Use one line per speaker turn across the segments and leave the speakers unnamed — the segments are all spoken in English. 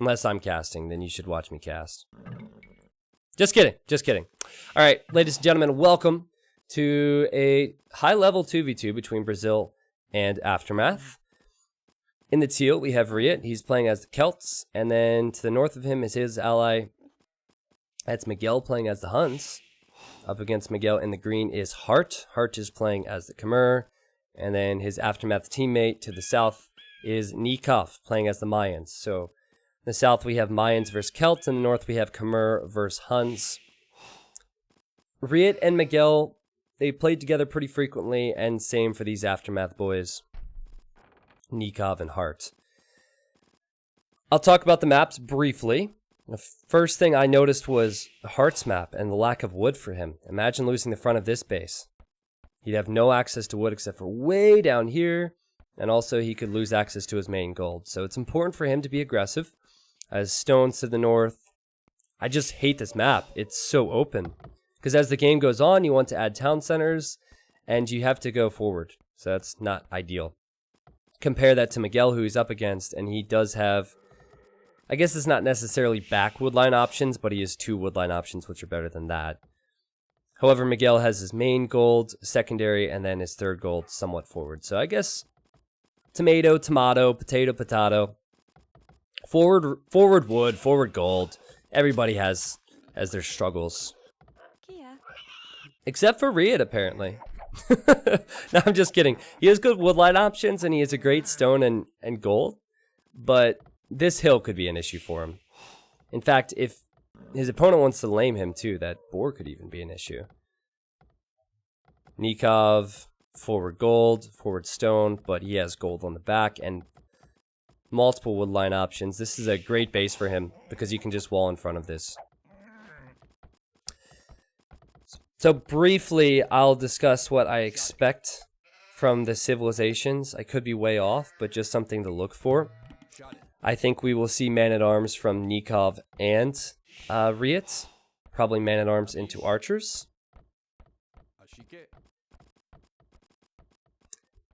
Unless I'm casting, then you should watch me cast. Just kidding. Just kidding. All right, ladies and gentlemen, welcome to a high-level 2v2 between Brazil and Aftermath. In the teal, we have Riet. He's playing as the Celts. And then to the north of him is his ally. That's Miguel playing as the Huns. Up against Miguel in the green is Hart. Hart is playing as the Khmer. And then his Aftermath teammate to the south is Nikov playing as the Mayans. So in the south we have Mayans versus Celts. In the north we have Khmer versus Huns. Riet and Miguel, they played together pretty frequently, and same for these Aftermath boys, Nikov and Hart. I'll talk about the maps briefly. The first thing I noticed was Hart's map and the lack of wood for him. Imagine losing the front of this base. He'd have no access to wood except for way down here, and also he could lose access to his main gold. So it's important for him to be aggressive. As stones to the north. I just hate this map. It's so open. Because as the game goes on, you want to add town centers, and you have to go forward. So that's not ideal. Compare that to Miguel, who he's up against, and he does have, I guess it's not necessarily back woodline options, but he has 2 woodline options, which are better than that. However, Miguel has his main gold, secondary, and then his third gold somewhat forward. So I guess tomato, tomato, potato, potato. Forward wood, forward gold. Everybody has their struggles. Except for Riet, apparently. No, I'm just kidding. He has good woodline options, and he has a great stone and gold. But this hill could be an issue for him. In fact, if his opponent wants to lame him too, that boar could even be an issue. Nikov, forward gold, forward stone, but he has gold on the back and multiple woodline options. This is a great base for him because you can just wall in front of this. So briefly, I'll discuss what I expect from the civilizations. I could be way off, but just something to look for. I think we will see man-at-arms from Nikov and Riet. Probably man-at-arms into archers.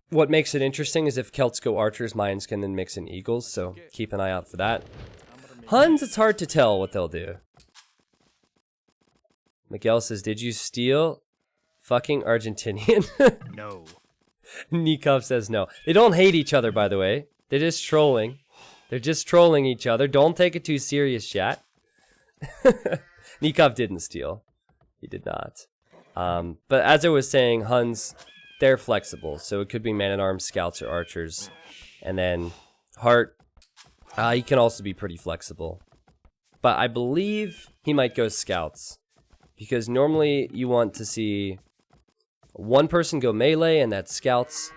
What makes it interesting is if Celts go archers, Mayans can then mix in eagles, so keep an eye out for that. Huns, it's hard to tell what they'll do. Miguel says, did you steal fucking Argentinian?
No.
Nikov says no. They don't hate each other, by the way. They're just trolling. They're just trolling each other. Don't take it too serious, chat. Nikov didn't steal. He did not. But as I was saying, Huns, they're flexible. So it could be man-at-arms, scouts, or archers. And then Hart, he can also be pretty flexible. But I believe he might go scouts. Because normally you want to see one person go melee, and that's scouts,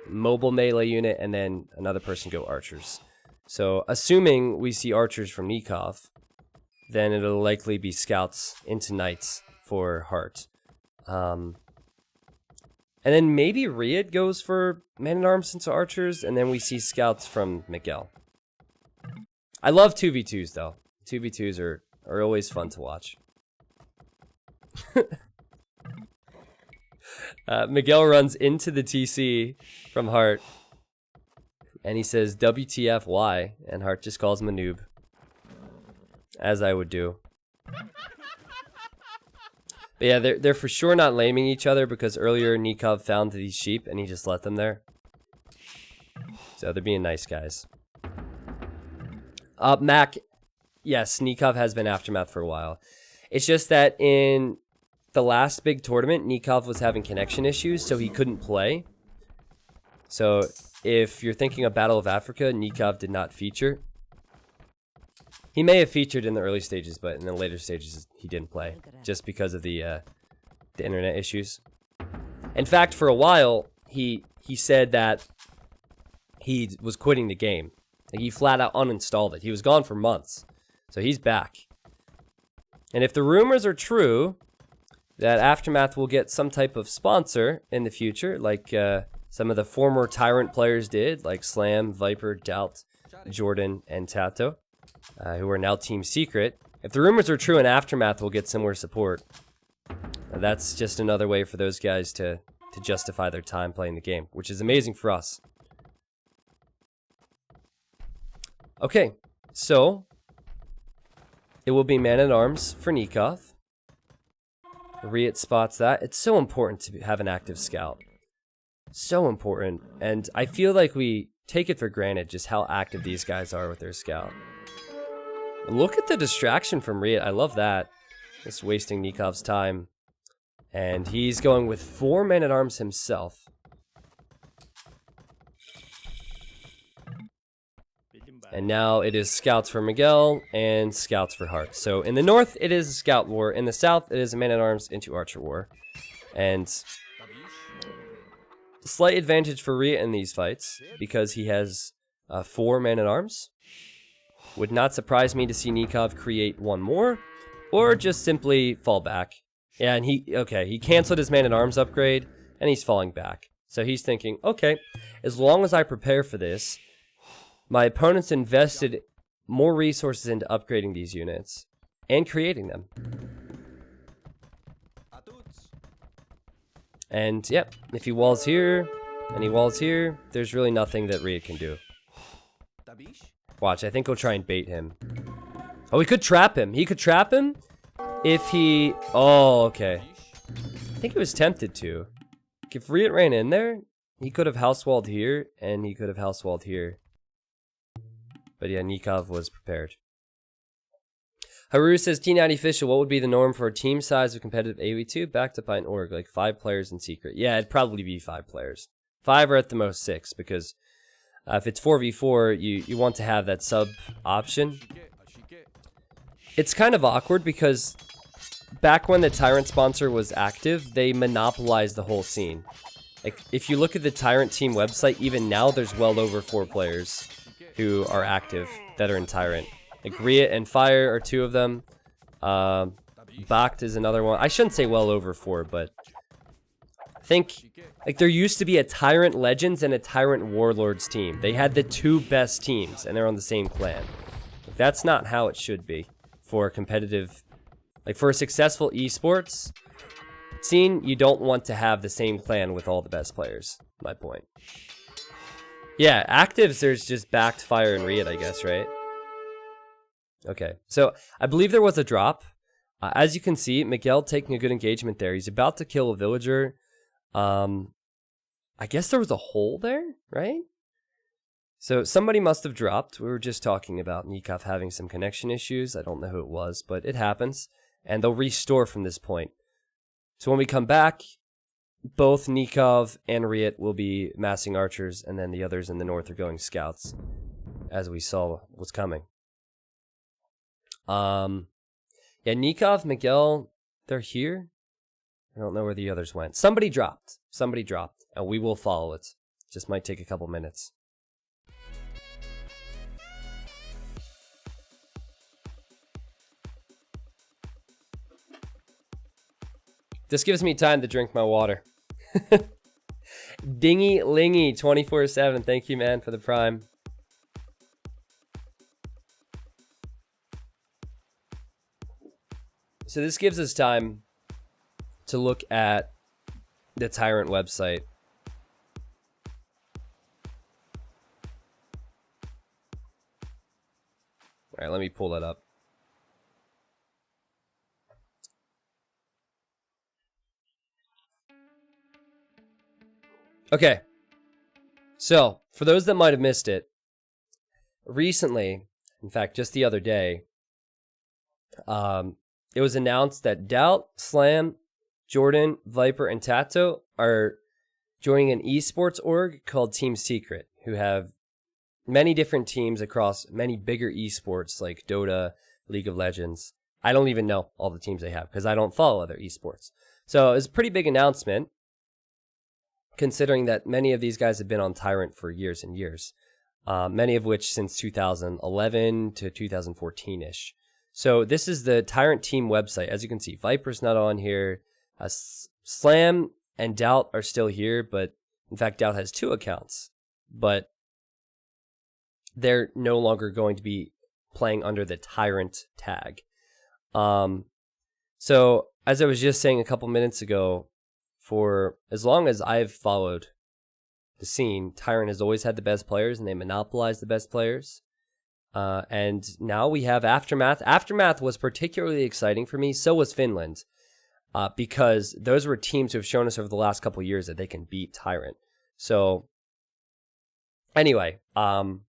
mobile melee unit, and then another person go archers. So assuming we see archers from Nikov, then it'll likely be scouts into knights for Hart. And then maybe Riet goes for man-at-arms into archers, and then we see scouts from Miguel. I love 2v2s though. 2v2s are always fun to watch. Miguel runs into the TC from Hart, and he says, WTF, why? And Hart just calls him a noob. As I would do. But yeah, they're for sure not laming each other, because earlier Nikov found these sheep, and he just let them there. So they're being nice guys. Mac, yes, Nikov has been Aftermath for a while. It's just that in the last big tournament, Nikov was having connection issues, so he couldn't play. So if you're thinking of Battle of Africa, Nikov did not feature. He may have featured in the early stages, but in the later stages, he didn't play, just because of the internet issues. In fact, for a while, he said that he was quitting the game. Like, he flat out uninstalled it. He was gone for months, so he's back. And if the rumors are true that Aftermath will get some type of sponsor in the future, like some of the former Tyrant players did, like Slam, Viper, Doubt, Jordan, and Tato, who are now Team Secret. If the rumors are true and Aftermath will get similar support, that's just another way for those guys to justify their time playing the game, which is amazing for us. Okay, so it will be man-at-arms for Nikov. Riet spots that. It's so important to have an active scout. So important. And I feel like we take it for granted just how active these guys are with their scout. Look at the distraction from Riet. I love that. Just wasting Nikov's time. And he's going with 4 men-at-arms himself. And now it is scouts for Miguel and scouts for Hart. So in the north, it is a scout war. In the south, it is a man-at-arms into archer war. And slight advantage for Riet in these fights because he has 4 men-at-arms. Would not surprise me to see Nikov create 1 more or just simply fall back. Yeah, and he canceled his man-at-arms upgrade and he's falling back. So he's thinking, okay, as long as I prepare for this, my opponents invested more resources into upgrading these units and creating them. And yep, if he walls here and he walls here, there's really nothing that Riet can do. Watch, I think he'll try and bait him. Oh, he could trap him. He could trap him if he... Oh, okay. I think he was tempted to. If Riet ran in there, he could have house-walled here and he could have house-walled here. But yeah, Nikov was prepared. Haru says, T90 official, what would be the norm for a team size of competitive AV2 backed up by an org? Like 5 players in secret. Yeah, it'd probably be 5 players. 5 or at the most 6, because if it's 4v4, you want to have that sub option. It's kind of awkward because back when the Tyrant sponsor was active, they monopolized the whole scene. Like, if you look at the Tyrant team website, even now there's well over 4 players who are active that are in Tyrant. Like Riet and Fire are 2 of them. Bacht is another one. I shouldn't say well over 4, but I think like there used to be a Tyrant Legends and a Tyrant Warlords team. They had the 2 best teams and they're on the same clan. Like, that's not how it should be for a competitive, like for a successful esports scene. You don't want to have the same clan with all the best players. My point. Yeah, actives, there's just Bacht, Fire, and Riet, I guess, right? Okay, so I believe there was a drop. As you can see, Miguel taking a good engagement there. He's about to kill a villager. I guess there was a hole there, right? So somebody must have dropped. We were just talking about Nikov having some connection issues. I don't know who it was, but it happens. And they'll restore from this point. So when we come back, both Nikov and Riet will be massing archers, and then the others in the north are going scouts, as we saw was coming. Yeah, Nikov, Miguel, they're here. I don't know where the others went. Somebody dropped. Somebody dropped, and we will follow it. Just might take a couple minutes. This gives me time to drink my water. Dingy Lingy 24/7. Thank you, man, for the prime. So this gives us time to look at the Tyrant website. All right, let me pull that up. Okay, so for those that might have missed it, recently, in fact, just the other day, it was announced that Doubt, Slam, Jordan, Viper, and Tato are joining an esports org called Team Secret, who have many different teams across many bigger esports like Dota, League of Legends. I don't even know all the teams they have because I don't follow other esports. So it's a pretty big announcement, considering that many of these guys have been on Tyrant for years and years, many of which since 2011 to 2014-ish. So this is the Tyrant team website. As you can see, Viper's not on here. Slam and Doubt are still here, but in fact, Doubt has 2 accounts, but they're no longer going to be playing under the Tyrant tag. So as I was just saying a couple minutes ago, for as long as I've followed the scene, Tyrant has always had the best players, and they monopolize the best players. And now we have Aftermath. Aftermath was particularly exciting for me. So was Finland. Because those were teams who have shown us over the last couple of years that they can beat Tyrant. So anyway, so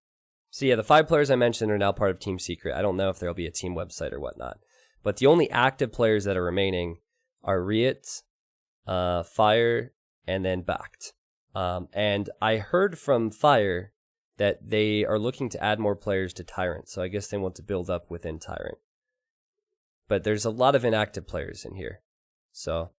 yeah, the 5 players I mentioned are now part of Team Secret. I don't know if there'll be a team website or whatnot. But the only active players that are remaining are Riot, Fire, and then Backed. And I heard from Fire that they are looking to add more players to Tyrant. So I guess they want to build up within Tyrant. But there's a lot of inactive players in here. So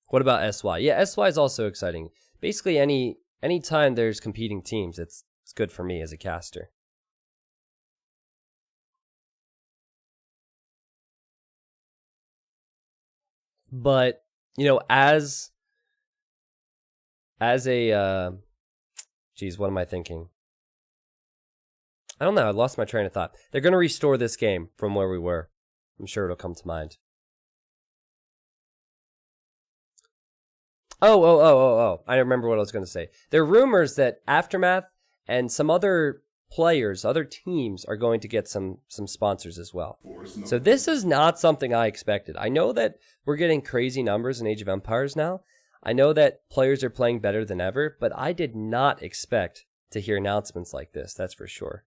what about SY? Yeah, SY is also exciting. Basically, any time there's competing teams, it's good for me as a caster. But, you know, as a geez, what am I thinking? I don't know. I lost my train of thought. They're going to restore this game from where we were. I'm sure it'll come to mind. Oh. I remember what I was going to say. There are rumors that Aftermath and some other players, other teams, are going to get some sponsors as well. So this is not something I expected. I know that we're getting crazy numbers in Age of Empires now. I know that players are playing better than ever, but I did not expect to hear announcements like this, that's for sure.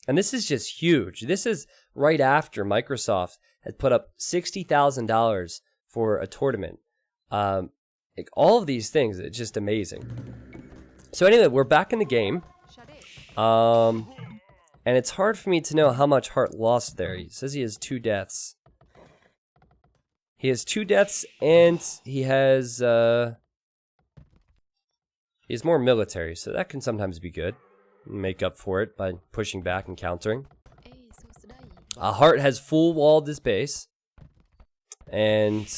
And this is just huge. This is right after Microsoft had put up $60,000 for a tournament. Like all of these things, it's just amazing. So anyway, we're back in the game. And it's hard for me to know how much Hart lost there. He says he has 2 deaths. He has 2 deaths, and he has more military, so that can sometimes be good. Make up for it by pushing back and countering. Hart has full walled his base. And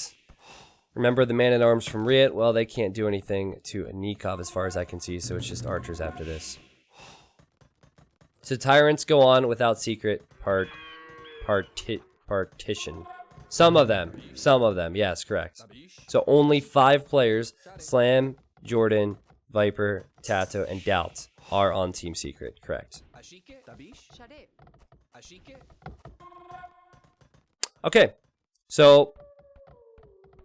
remember the man-at-arms from Riot? Well, they can't do anything to Nikov as far as I can see, so it's just archers after this. So Tyrants go on without secret partition. Some of them, yes, correct. So only 5 players, Slam, Jordan, Viper, Tato, and Doubt, are on Team Secret, correct. Okay, so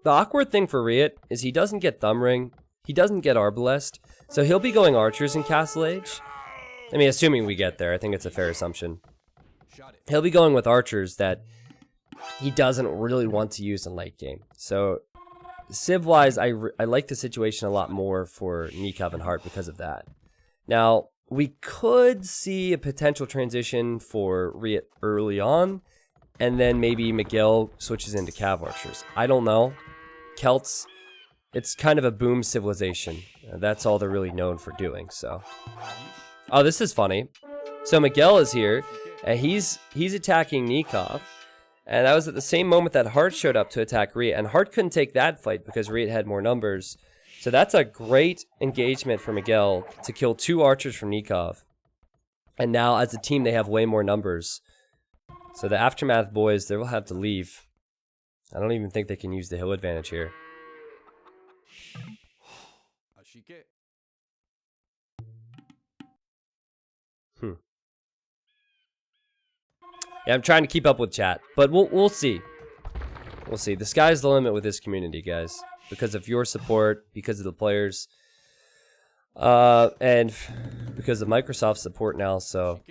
the awkward thing for Riot is he doesn't get Thumb Ring, he doesn't get Arbalest, so he'll be going Archers in Castle Age. I mean, assuming we get there, I think it's a fair assumption. He'll be going with Archers that he doesn't really want to use in late game. So, Civ-wise, I like the situation a lot more for Nikov and Hart because of that. Now, we could see a potential transition for Riot early on, and then maybe Miguel switches into Cav Archers. I don't know. Celts, it's kind of a boom civilization. That's all they're really known for doing, so. Oh, this is funny. So Miguel is here, and he's attacking Nikov. And that was at the same moment that Hart showed up to attack Riot. And Hart couldn't take that fight because Riot had more numbers. So that's a great engagement for Miguel to kill 2 archers from Nikov. And now as a team, they have way more numbers. So the Aftermath boys, they will have to leave. I don't even think they can use the hill advantage here. Yeah, I'm trying to keep up with chat, but we'll see. We'll see. The sky's the limit with this community, guys, because of your support, because of the players, and because of Microsoft's support now. So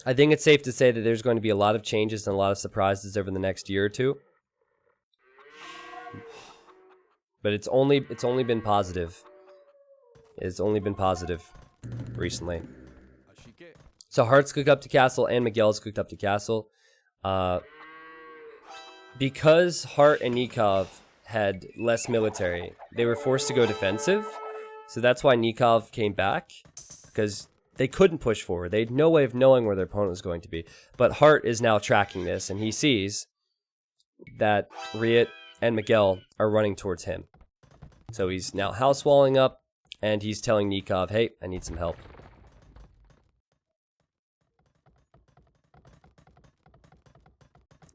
I think it's safe to say that there's going to be a lot of changes and a lot of surprises over the next year or two. But it's only been positive. It's only been positive recently. So Hart's cooked up to Castle and Miguel's cooked up to Castle. Because Hart and Nikov had less military, they were forced to go defensive. So that's why Nikov came back, because they couldn't push forward. They had no way of knowing where their opponent was going to be. But Hart is now tracking this, and he sees that Riot and Miguel are running towards him. So he's now house walling up, and he's telling Nikov, hey, I need some help.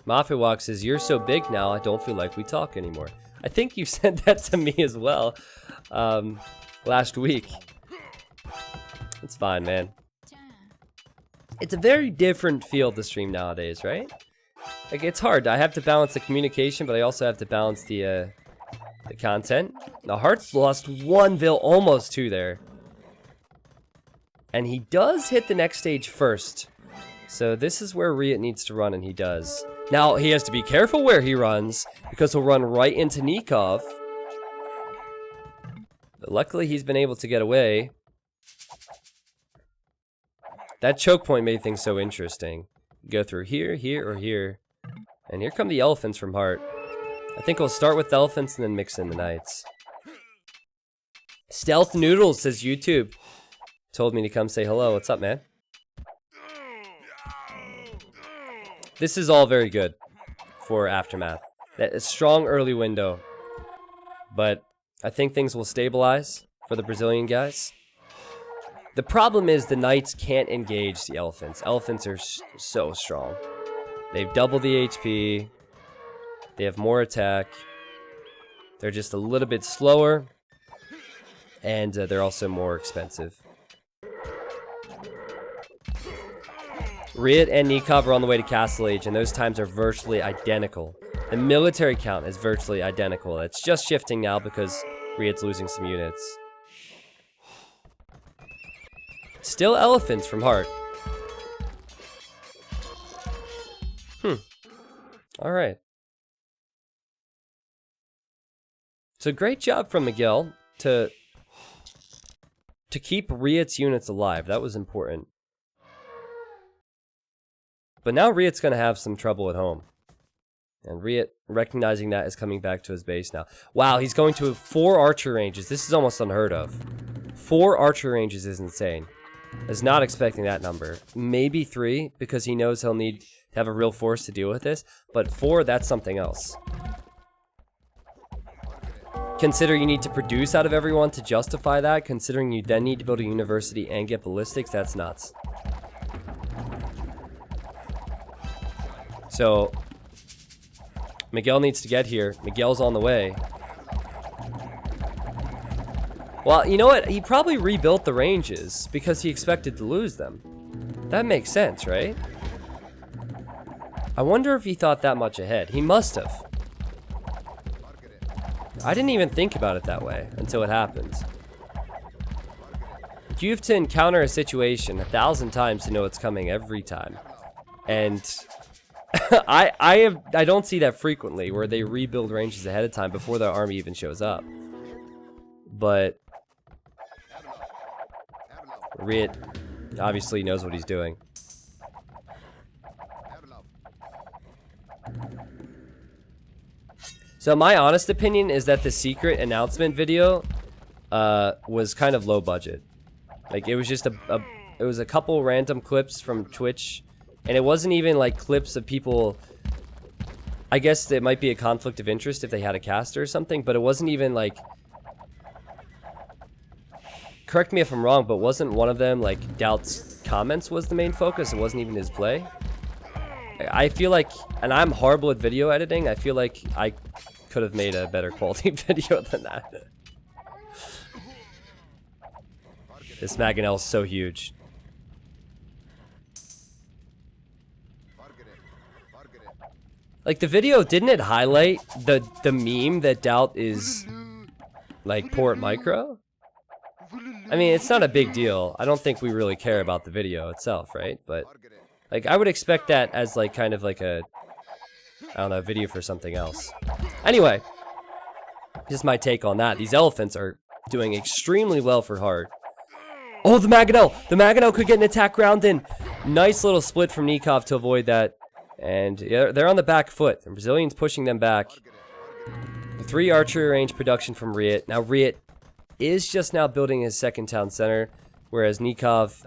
Mafiawalk says, you're so big now, I don't feel like we talk anymore. I think you said that to me as well last week. It's fine, man. It's a very different feel to stream nowadays, right? Like, it's hard. I have to balance the communication, but I also have to balance the content. Now, Heart's lost 1 Vil, almost 2 there. And he does hit the next stage first. So this is where Riot needs to run, and he does. Now, he has to be careful where he runs, because he'll run right into Nikov. But luckily, he's been able to get away. That choke point made things so interesting. Go through here, here, or here. And here come the elephants from Heart. I think we'll start with the elephants and then mix in the knights. Stealth Noodles says YouTube. Told me to come say hello. What's up, man? This is all very good for Aftermath. That is a strong early window. But I think things will stabilize for the Brazilian guys. The problem is the knights can't engage the elephants. Elephants are so strong. They've doubled the HP. They have more attack. They're just a little bit slower. And they're also more expensive. Riot and Nikov are on the way to Castle Age, and those times are virtually identical. The military count is virtually identical. It's just shifting now because Riot's losing some units. Still elephants from Heart. Alright. So great job from Miguel to keep Riot's units alive. That was important. But now Riot's going to have some trouble at home. And Riot, recognizing that, is coming back to his base now. Wow, he's going to 4 archer ranges. This is almost unheard of. 4 archer ranges is insane. I was not expecting that number. Maybe 3, because he knows he'll need to have a real force to deal with this. But 4, that's something else. Consider you need to produce out of everyone to justify that. Considering you then need to build a university and get ballistics, that's nuts. So, Miguel needs to get here. Miguel's on the way. Well, you know what? He probably rebuilt the ranges because he expected to lose them. That makes sense, right? I wonder if he thought that much ahead. He must have. I didn't even think about it that way until it happened. You have to encounter a situation 1,000 times to know it's coming every time. And I don't see that frequently, where they rebuild ranges ahead of time before the army even shows up. But Riot obviously knows what he's doing. So my honest opinion is that the secret announcement video was kind of low budget. Like, it was just it was a couple random clips from Twitch. And it wasn't even like clips of people. I guess it might be a conflict of interest if they had a caster or something, but it wasn't even like. Correct me if I'm wrong, but wasn't one of them like Doubt's comments was the main focus? It wasn't even his play. I feel like, and I'm horrible at video editing, I feel like I could have made a better quality video than that. This Maganel is so huge. Like, the video, didn't it highlight the meme that Doubt is, like, poor at micro? I mean, it's not a big deal. I don't think we really care about the video itself, right? But, like, I would expect that as, like, kind of like a, I don't know, video for something else. Anyway, just my take on that. These elephants are doing extremely well for Heart. Oh, the Maganel! The Maganel could get an attack round in. Nice little split from Nikov to avoid that. And yeah, they're on the back foot. The Brazilians pushing them back. 3 archer range production from Riot. Now Riot is just now building his second town center, whereas Nikov,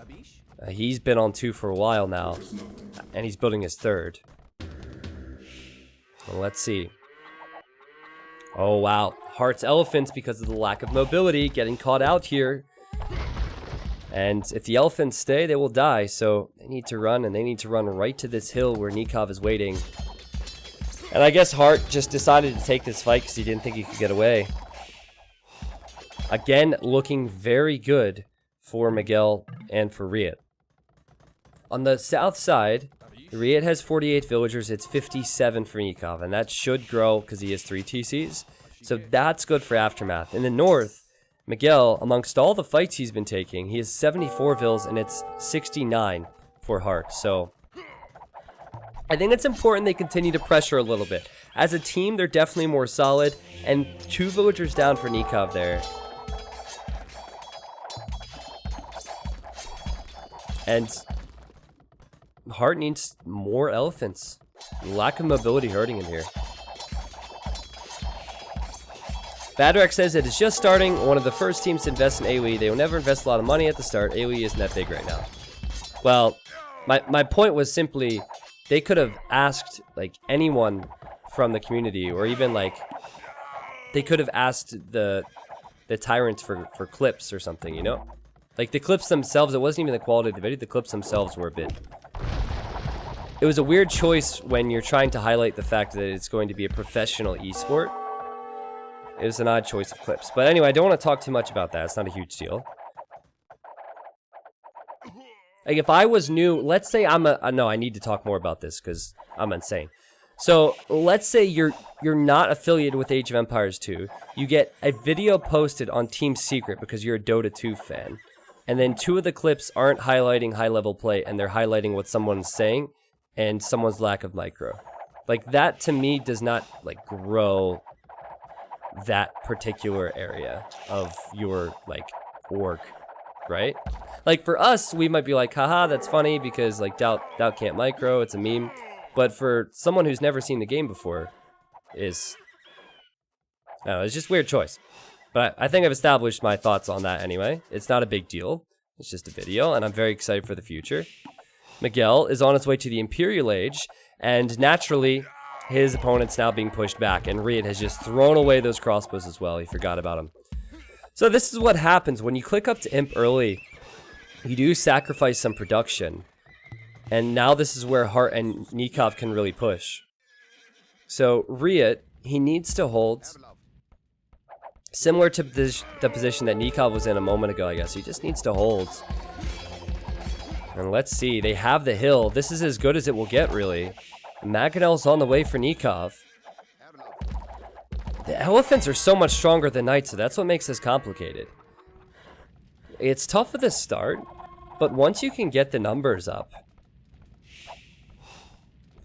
he's been on 2 for a while now, and he's building his 3rd. Well, let's see. Oh wow, Heart's elephants, because of the lack of mobility, getting caught out here. And if the elephants stay, they will die, so they need to run, and they need to run right to this hill where Nikov is waiting. And I guess Heart just decided to take this fight because he didn't think he could get away. Again, looking very good for Miguel and for Riet. On the south side, Riet has 48 villagers. It's 57 for Nikov, and that should grow because he has 3 TCs. So that's good for Aftermath. In the north, Miguel, amongst all the fights he's been taking, he has 74 vills, and it's 69 for Heart. So I think it's important they continue to pressure a little bit. As a team, they're definitely more solid, and 2 villagers down for Nikov there. And Heart needs more elephants. Lack of mobility hurting him here. Badrak says it is just starting. One of the first teams to invest in AoE. They will never invest a lot of money at the start. AoE isn't that big right now. Well, my point was simply, they could have asked like anyone from the community, or even like they could have asked the tyrants for clips or something, you know? Like the clips themselves, it wasn't even the quality of the video, the clips themselves were a bit... It was a weird choice when you're trying to highlight the fact that it's going to be a professional esport. It was an odd choice of clips. But anyway, I don't want to talk too much about that. It's not a huge deal. Like, if I was new, let's say I'm a... no, I need to talk more about this because I'm insane. So, let's say you're not affiliated with Age of Empires 2. You get a video posted on Team Secret because you're a Dota 2 fan. And then 2 of the clips aren't highlighting high-level play, and they're highlighting what someone's saying and someone's lack of micro. Like, that to me does not, like, grow that particular area of your, like, org, right? Like, for us, we might be like, haha, that's funny because, like, Doubt can't micro, it's a meme. But for someone who's never seen the game before, is... I don't know, it's just a weird choice. But I think I've established my thoughts on that anyway. It's not a big deal. It's just a video, and I'm very excited for the future. Miguel is on his way to the Imperial Age, and naturally, his opponent's now being pushed back, and Riet has just thrown away those crossbows as well. He forgot about them. So this is what happens when you click up to Imp early. You do sacrifice some production, and now this is where Heart and Nikov can really push. So Riet, he needs to hold... Similar to the position that Nikov was in a moment ago, I guess. He just needs to hold. And let's see. They have the hill. This is as good as it will get, really. Maganel's on the way for Nikov. The elephants are so much stronger than knights, so that's what makes this complicated. It's tough at the start, but once you can get the numbers up,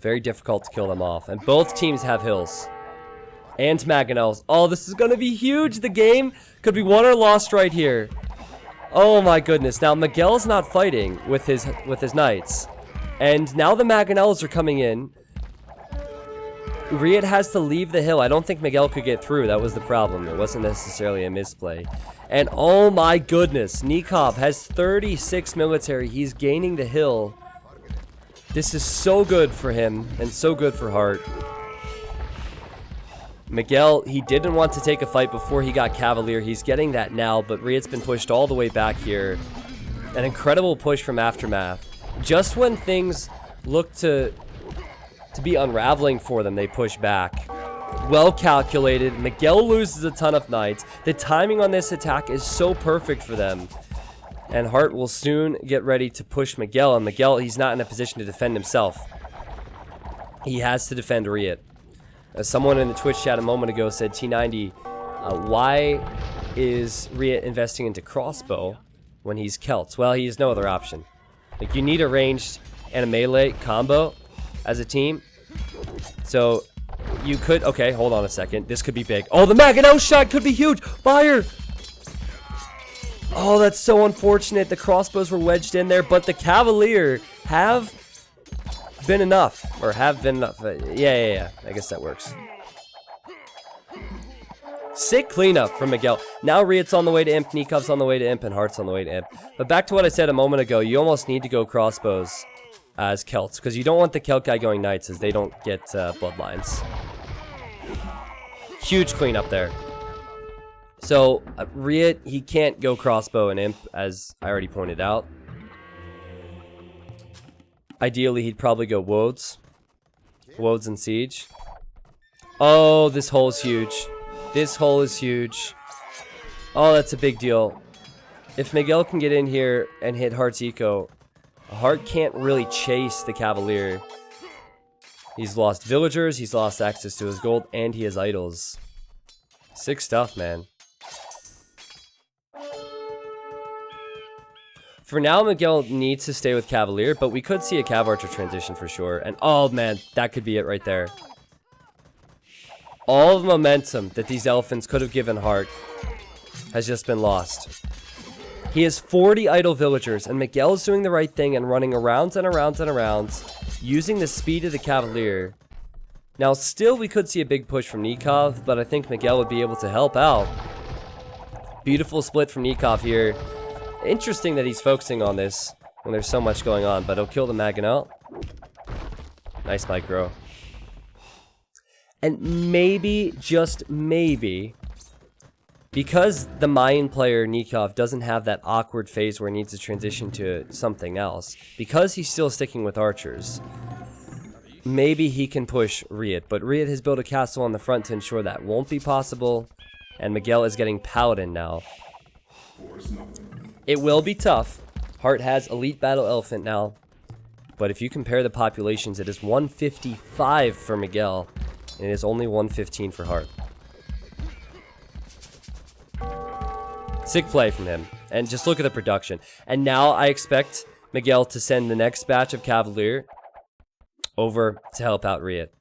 very difficult to kill them off. And both teams have hills. And Maganel's. Oh, this is going to be huge. The game could be won or lost right here. Oh my goodness. Now, Miguel's not fighting with his knights. And now the Maganel's are coming in. Riet has to leave the hill. I don't think Miguel could get through. That was the problem. It wasn't necessarily a misplay. And oh my goodness. Nikov has 36 military. He's gaining the hill. This is so good for him and so good for Heart. Miguel, he didn't want to take a fight before he got Cavalier. He's getting that now, but Riet's been pushed all the way back here. An incredible push from Aftermath. Just when things look to be unraveling for them, they push back. Well calculated. Miguel loses a ton of knights. The timing on this attack is so perfect for them. And Heart will soon get ready to push Miguel. And Miguel, he's not in a position to defend himself. He has to defend Riet. As someone in the Twitch chat a moment ago said, T90, why is Riet investing into crossbow when he's Celts? Well, he has no other option. Like, you need a ranged and a melee combo as a team. So, you could... Okay, hold on a second. This could be big. Oh, the Maganel shot could be huge! Fire! Oh, that's so unfortunate. The crossbows were wedged in there, but the Cavalier have... been enough, or have been enough. Yeah. I guess that works. Sick cleanup from Miguel. Now Riet's on the way to Imp, Nikov's on the way to Imp, and Heart's on the way to Imp. But back to what I said a moment ago, you almost need to go crossbows as Celts, because you don't want the Celt guy going Knights, as they don't get bloodlines. Huge cleanup there. So, Riet, he can't go crossbow and Imp, as I already pointed out. Ideally, he'd probably go Woads. Woads and Siege. Oh, this hole is huge. This hole is huge. Oh, that's a big deal. if Miguel can get in here and hit Heart's eco, Heart can't really chase the Cavalier. He's lost villagers, he's lost access to his gold, and he has idols. Sick stuff, man. For now, Miguel needs to stay with Cavalier, but we could see a Cav Archer transition for sure. And oh man, that could be it right there. All the momentum that these elephants could have given Heart has just been lost. He has 40 idle villagers, and Miguel is doing the right thing and running around and around and around, using the speed of the Cavalier. Now, still, we could see a big push from Nikov, but I think Miguel would be able to help out. Beautiful split from Nikov here. Interesting that he's focusing on this when there's so much going on, but he'll kill the Maginot. Nice micro. And maybe, just maybe, because the Mayan player Nikov doesn't have that awkward phase where he needs to transition to something else, because he's still sticking with archers, maybe he can push Riot. But Riot has built a castle on the front to ensure that won't be possible, and Miguel is getting Paladin now. It will be tough. Heart has Elite Battle Elephant now, but if you compare the populations, it is 155 for Miguel, and it is only 115 for Heart. Sick play from him, and just look at the production. And now I expect Miguel to send the next batch of Cavalier over to help out Riot.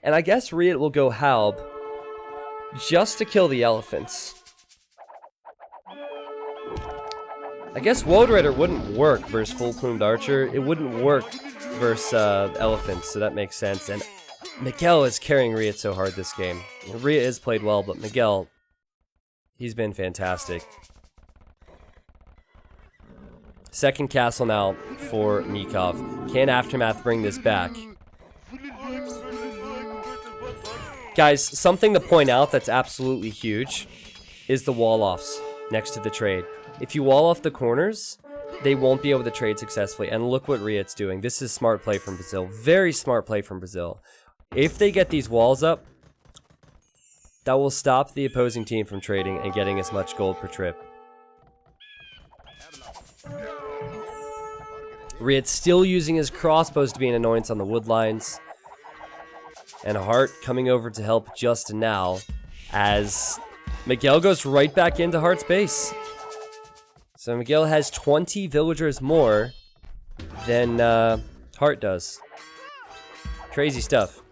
And I guess Riot will go Halb just to kill the elephants. I guess Woad Rider wouldn't work versus full plumed archer. It wouldn't work versus elephants, so that makes sense. And Miguel is carrying Riot so hard this game. Riot has played well, but Miguel, he's been fantastic. Second castle now for Nikov. Can Aftermath bring this back? Guys, something to point out that's absolutely huge is the wall-offs next to the trade. If you wall off the corners, they won't be able to trade successfully. And look what Riot's doing. This is smart play from Brazil. Very smart play from Brazil. If they get these walls up, that will stop the opposing team from trading and getting as much gold per trip. Riot's still using his crossbows to be an annoyance on the wood lines. And Heart coming over to help just now as Miguel goes right back into Heart's base. So Miguel has 20 villagers more than Heart does. Crazy stuff.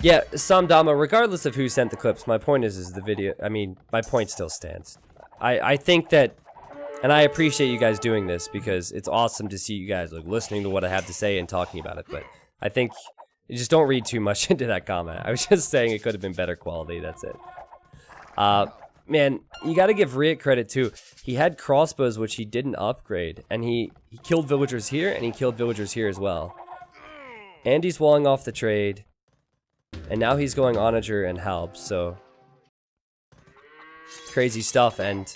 Yeah, Samdama, regardless of who sent the clips, my point is the video, I mean, my point still stands. I think that, and I appreciate you guys doing this because it's awesome to see you guys like listening to what I have to say and talking about it, but I think you just don't read too much into that comment. I was just saying it could have been better quality, that's it. Man, you gotta give Riot credit too. He had crossbows which he didn't upgrade, and he killed villagers here and he killed villagers here as well. And he's walling off the trade. And now he's going Onager and Halb, so crazy stuff. And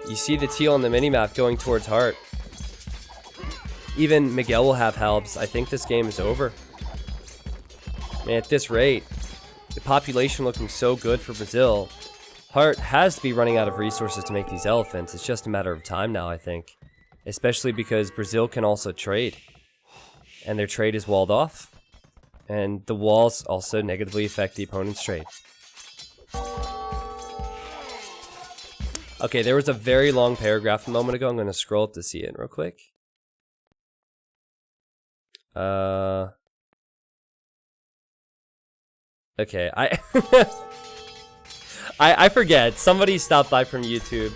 you see the teal on the minimap going towards Heart. Even Miguel will have Halbs. I think this game is over. Man, at this rate, the population looking so good for Brazil. Heart has to be running out of resources to make these elephants. It's just a matter of time now, I think. Especially because Brazil can also trade. And their trade is walled off. And the walls also negatively affect the opponent's trade. Okay, there was a very long paragraph a moment ago. I'm going to scroll up to see it real quick. Okay, I forget. Somebody stopped by from YouTube.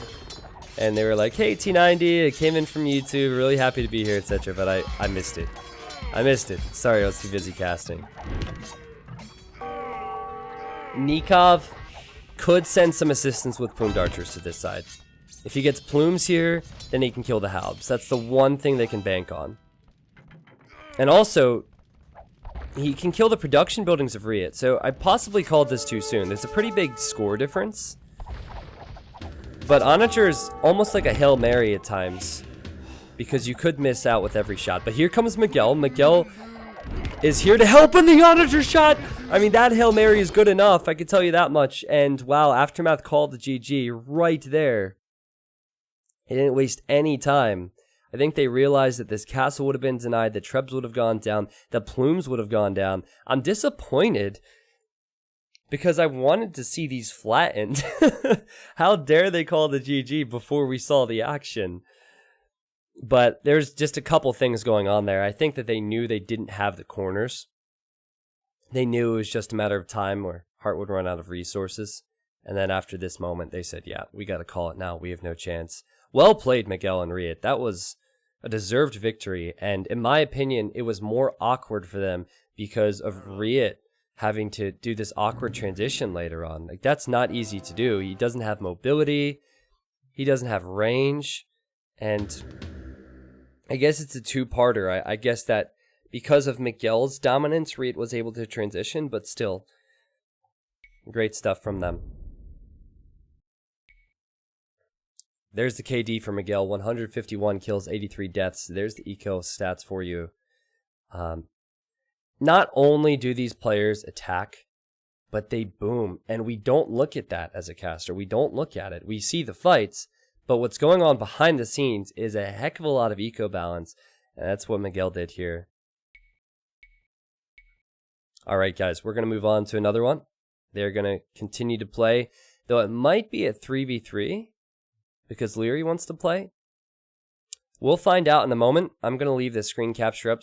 And they were like, hey, T90, I came in from YouTube. Really happy to be here, etc. But I missed it. I missed it. Sorry, I was too busy casting. Nikov could send some assistance with plumed archers to this side. If he gets plumes here, then he can kill the Halbs. That's the one thing they can bank on. And also, he can kill the production buildings of Riot. So I possibly called this too soon. There's a pretty big score difference. But Onager is almost like a Hail Mary at times, because you could miss out with every shot. But here comes Miguel. Miguel is here to help in the Onager shot. I mean, that Hail Mary is good enough. I can tell you that much. And wow, Aftermath called the GG right there. He didn't waste any time. I think they realized that this castle would have been denied, the Trebs would have gone down, the Plumes would have gone down. I'm disappointed because I wanted to see these flattened. How dare they call the GG before we saw the action? But there's just a couple things going on there. I think that they knew they didn't have the corners. They knew it was just a matter of time where Hart would run out of resources. And then after this moment, they said, yeah, we got to call it now. We have no chance. Well played, Miguel and Riot. That was a deserved victory. And in my opinion, it was more awkward for them because of Riot having to do this awkward transition later on. Like, that's not easy to do. He doesn't have mobility. He doesn't have range. And I guess it's a two-parter. I guess that because of Miguel's dominance, Riot was able to transition, but still, great stuff from them. There's the KD for Miguel, 151 kills, 83 deaths. There's the eco stats for you. Not only do these players attack, but they boom. And we don't look at that as a caster. We don't look at it. We see the fights, but what's going on behind the scenes is a heck of a lot of eco balance. And that's what Miguel did here. All right, guys, we're going to move on to another one. They're going to continue to play, though it might be a 3v3. Because Leary wants to play? We'll find out in a moment. I'm going to leave the screen capture up.